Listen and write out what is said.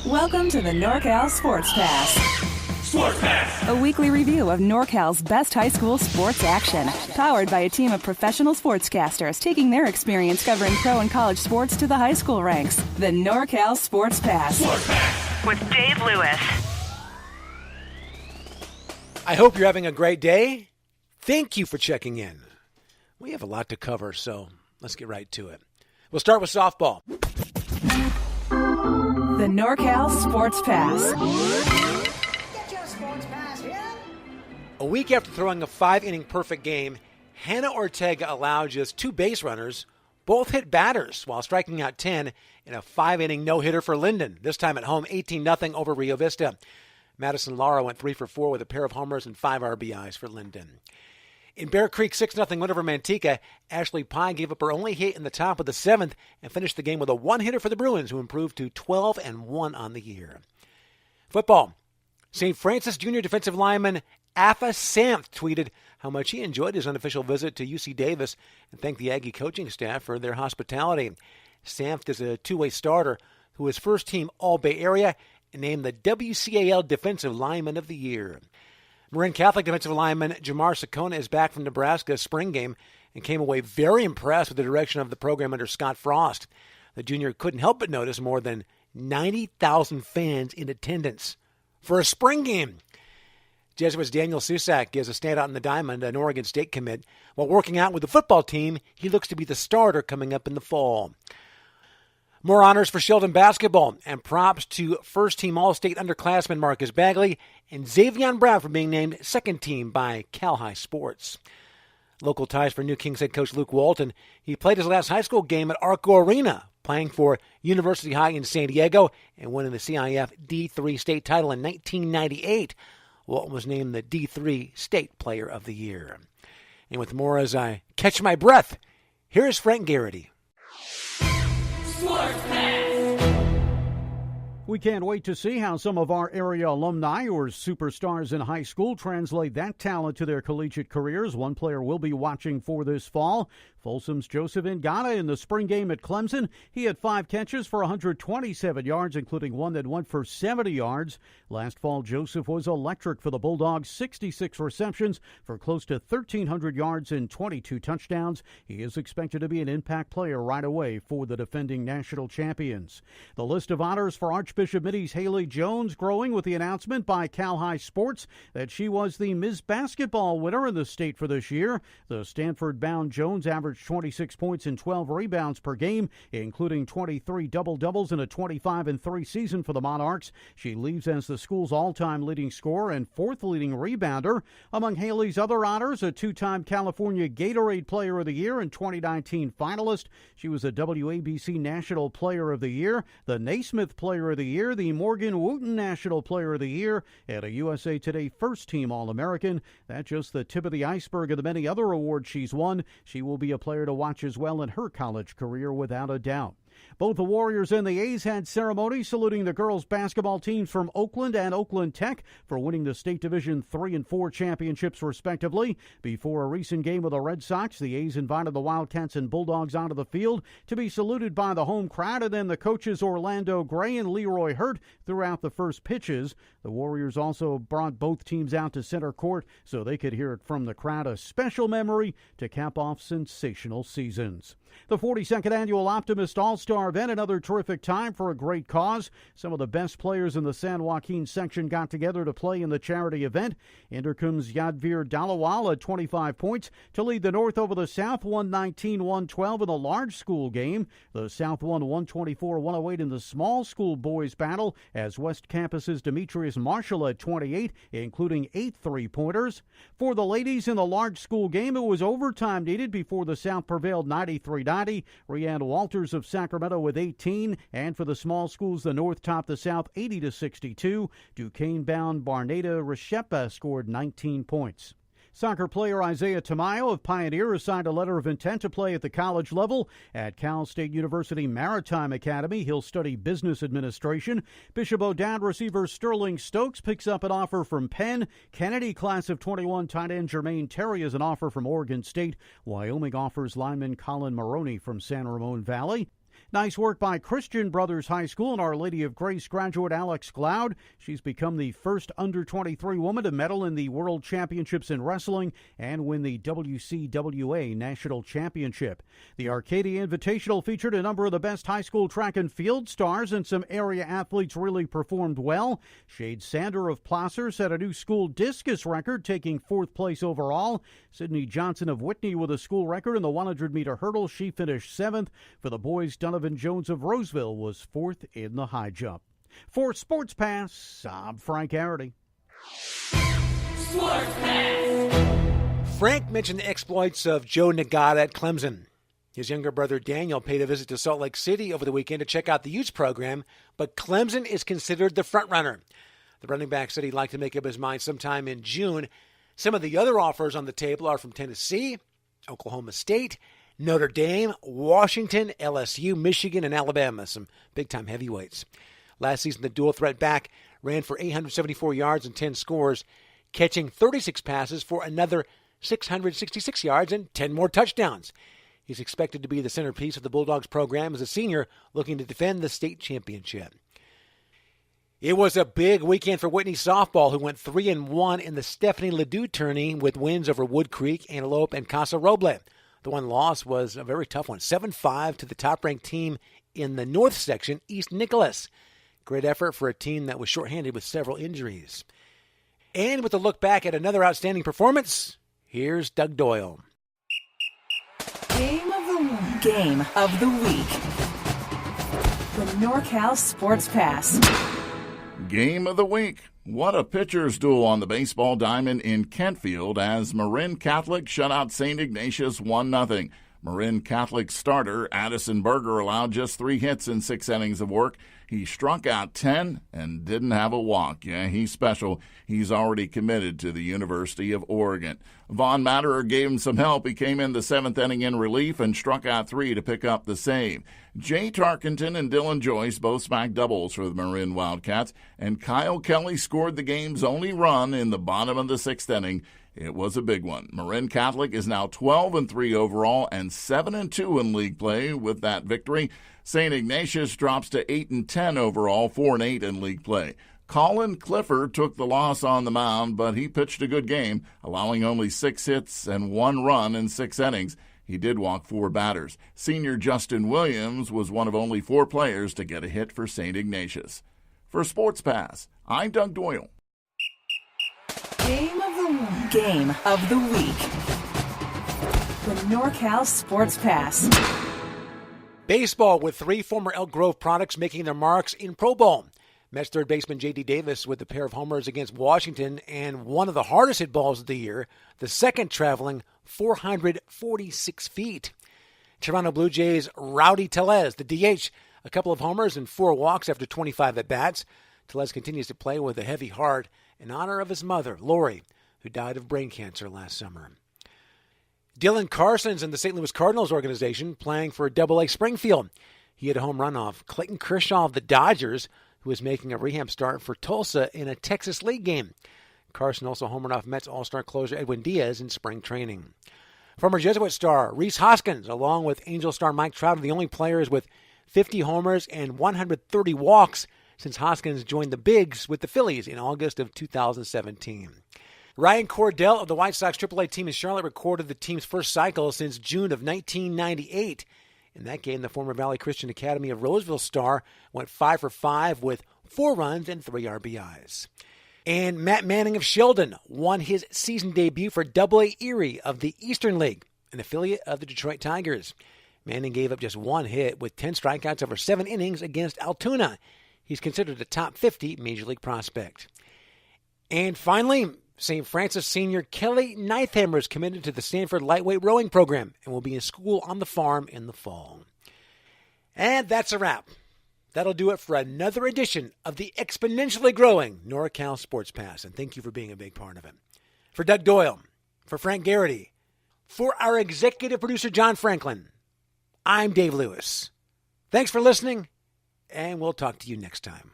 Welcome to the NorCal SportsPass. SportsPass! A weekly review of NorCal's best high school sports action. Powered by a team of professional sportscasters taking their experience covering pro and college sports to the high school ranks. The NorCal SportsPass. SportsPass! With Dave Lewis. I hope you're having a great day. Thank you for checking in. We have a lot to cover, so let's get right to it. We'll start with softball. The NorCal SportsPass. Get your sports pass here. A week after throwing a 5-inning perfect game, Hannah Ortega allowed just 2 base runners. Both hit batters while striking out 10 in a 5-inning no-hitter for Linden, this time at home 18-0 over Rio Vista. Madison Lara went 3 for 4 with a pair of homers and 5 RBIs for Linden. In Bear Creek 6-0 win over Manteca, Ashley Pye gave up her only hit in the top of the 7th and finished the game with a 1-hitter for the Bruins, who improved to 12-1 on the year. Football. St. Francis Junior defensive lineman Afa Samth tweeted how much he enjoyed his unofficial visit to UC Davis and thanked the Aggie coaching staff for their hospitality. Samth is a two-way starter who was first-team All-Bay Area and named the WCAL Defensive Lineman of the Year. Marin Catholic defensive lineman Jamar Sakona is back from Nebraska's spring game and came away very impressed with the direction of the program under Scott Frost. The junior couldn't help but notice more than 90,000 fans in attendance for a spring game. Jesuits' Daniel Susak is a standout in the diamond, an Oregon State commit. While working out with the football team, he looks to be the starter coming up in the fall. More honors for Sheldon basketball, and props to first-team All-State underclassmen Marcus Bagley and Xavion Brown for being named second-team by Cal High Sports. Local ties for New Kings head coach Luke Walton. He played his last high school game at Arco Arena, playing for University High in San Diego and winning the CIF D3 state title in 1998. Walton was named the D3 State Player of the Year. And with more as I catch my breath, here's Frank Garrity. We can't wait to see how some of our area alumni who are superstars in high school translate that talent to their collegiate careers. One player we'll be watching for this fall. Folsom's Joseph Ngata in the spring game at Clemson. He had 5 catches for 127 yards, including one that went for 70 yards. Last fall, Joseph was electric for the Bulldogs, 66 receptions for close to 1,300 yards and 22 touchdowns. He is expected to be an impact player right away for the defending national champions. The list of honors for Archbishop Mitty's Haley Jones growing with the announcement by Cal High Sports that she was the Ms. Basketball winner in the state for this year. The Stanford-bound Jones averaged 26 points and 12 rebounds per game, including 23 double-doubles in a 25-3 season for the Monarchs. She leaves as the school's all-time leading scorer and 4th leading rebounder. Among Haley's other honors, a 2-time California Gatorade Player of the Year and 2019 finalist. She was a WABC National Player of the Year, the Naismith Player of the Year, the Morgan Wooten National Player of the Year, and a USA Today first-team All-American. That's just the tip of the iceberg of the many other awards she's won. She will be a player to watch as well in her college career without a doubt. Both the Warriors and the A's had ceremonies saluting the girls' basketball teams from Oakland and Oakland Tech for winning the State Division 3 and 4 championships, respectively. Before a recent game with the Red Sox, the A's invited the Wildcats and Bulldogs onto the field to be saluted by the home crowd, and then the coaches Orlando Gray and Leroy Hurt throughout the first pitches. The Warriors also brought both teams out to center court so they could hear it from the crowd, a special memory to cap off sensational seasons. The 42nd Annual Optimist All-Star Event, another terrific time for a great cause. Some of the best players in the San Joaquin section got together to play in the charity event. Intercom's Yadvir Dalawal had 25 points to lead the North over the South, 119-112 in the large school game. The South won 124-108 in the small school boys battle as West Campus's Demetrius Marshall had 28, including 8 3-pointers. For the ladies in the large school game, it was overtime needed before the South prevailed 93-90. Rhiannon Walters of Sacramento with 18, and for the small schools, the North topped the South 80-62. Duquesne-bound Barneda Reshepa scored 19 points. Soccer player Isaiah Tamayo of Pioneer has signed a letter of intent to play at the college level. At Cal State University Maritime Academy, he'll study business administration. Bishop O'Dowd receiver Sterling Stokes picks up an offer from Penn. Kennedy class of 21 tight end Jermaine Terry is an offer from Oregon State. Wyoming offers lineman Colin Maroney from San Ramon Valley. Nice work by Christian Brothers High School and Our Lady of Grace graduate Alex Cloud. She's become the first under-23 woman to medal in the World Championships in wrestling and win the WCWA National Championship. The Arcadia Invitational featured a number of the best high school track and field stars, and some area athletes really performed well. Shade Sander of Placer set a new school discus record, taking 4th place overall. Sydney Johnson of Whitney with a school record in the 100-meter hurdle. She finished 7th. For the boys, Donovan Jones of Roseville was 4th in the high jump. For Sports Pass, I'm Frank Garrity. Sports Pass. Frank mentioned the exploits of Joe Nagata at Clemson. His younger brother Daniel paid a visit to Salt Lake City over the weekend to check out the youth program, but Clemson is considered the front runner. The running back said he'd like to make up his mind sometime in June. Some of the other offers on the table are from Tennessee, Oklahoma State, Notre Dame, Washington, LSU, Michigan, and Alabama, some big-time heavyweights. Last season, the dual-threat back ran for 874 yards and 10 scores, catching 36 passes for another 666 yards and 10 more touchdowns. He's expected to be the centerpiece of the Bulldogs program as a senior looking to defend the state championship. It was a big weekend for Whitney softball, who went 3-1 in the Stephanie Ledoux tourney with wins over Wood Creek, Antelope, and Casa Roble. The one loss was a very tough one, 7-5 to the top-ranked team in the North Section, East Nicholas. Great effort for a team that was shorthanded with several injuries. And with a look back at another outstanding performance, here's Doug Doyle. Game of the week. The NorCal Sports Pass. Game of the week. What a pitcher's duel on the baseball diamond in Kentfield as Marin Catholic shut out St. Ignatius 1-0. Marin Catholic starter Addison Berger allowed just 3 hits in 6 innings of work. He struck out 10 and didn't have a walk. Yeah, he's special. He's already committed to the University of Oregon. Vaughn Matterer gave him some help. He came in the 7th inning in relief and struck out 3 to pick up the save. Jay Tarkenton and Dylan Joyce both smacked doubles for the Marin Wildcats, and Kyle Kelly scored the game's only run in the bottom of the 6th inning. It was a big one. Marin Catholic is now 12-3 overall and 7-2 in league play with that victory. St. Ignatius drops to 8-10 overall, 4-8 in league play. Colin Clifford took the loss on the mound, but he pitched a good game, allowing only 6 hits and 1 run in 6 innings. He did walk 4 batters. Senior Justin Williams was one of only 4 players to get a hit for St. Ignatius. For Sports Pass, I'm Doug Doyle. Game of the week. The NorCal Sports Pass. Baseball, with 3 former Elk Grove products making their marks in Pro Bowl. Mets third baseman J.D. Davis with a pair of homers against Washington and one of the hardest hit balls of the year, the second traveling 446 feet. Toronto Blue Jays Rowdy Tellez, the DH, a couple of homers and 4 walks after 25 at-bats. Tellez continues to play with a heavy heart in honor of his mother, Lori, who died of brain cancer last summer. Dylan Carson's in the St. Louis Cardinals organization playing for AA Springfield. He had a home run off Clayton Kershaw of the Dodgers, who was making a rehab start for Tulsa in a Texas League game. Carson also homered off Mets All-Star closer Edwin Diaz in spring training. Former Jesuit star Rhys Hoskins, along with Angel star Mike Trout, are the only players with 50 homers and 130 walks since Hoskins joined the Bigs with the Phillies in August of 2017. Ryan Cordell of the White Sox AAA team in Charlotte recorded the team's first cycle since June of 1998. In that game, the former Valley Christian Academy of Roseville star went 5 for 5 with 4 runs and 3 RBIs. And Matt Manning of Sheldon won his season debut for AA Erie of the Eastern League, an affiliate of the Detroit Tigers. Manning gave up just 1 hit with 10 strikeouts over 7 innings against Altoona. He's considered a top 50 Major League prospect. And finally, St. Francis senior Kelly Neithammer is committed to the Stanford Lightweight Rowing Program and will be in school on the farm in the fall. And that's a wrap. That'll do it for another edition of the exponentially growing NorCal Sports Pass, and thank you for being a big part of it. For Doug Doyle, for Frank Garrity, for our executive producer John Franklin, I'm Dave Lewis. Thanks for listening, and we'll talk to you next time.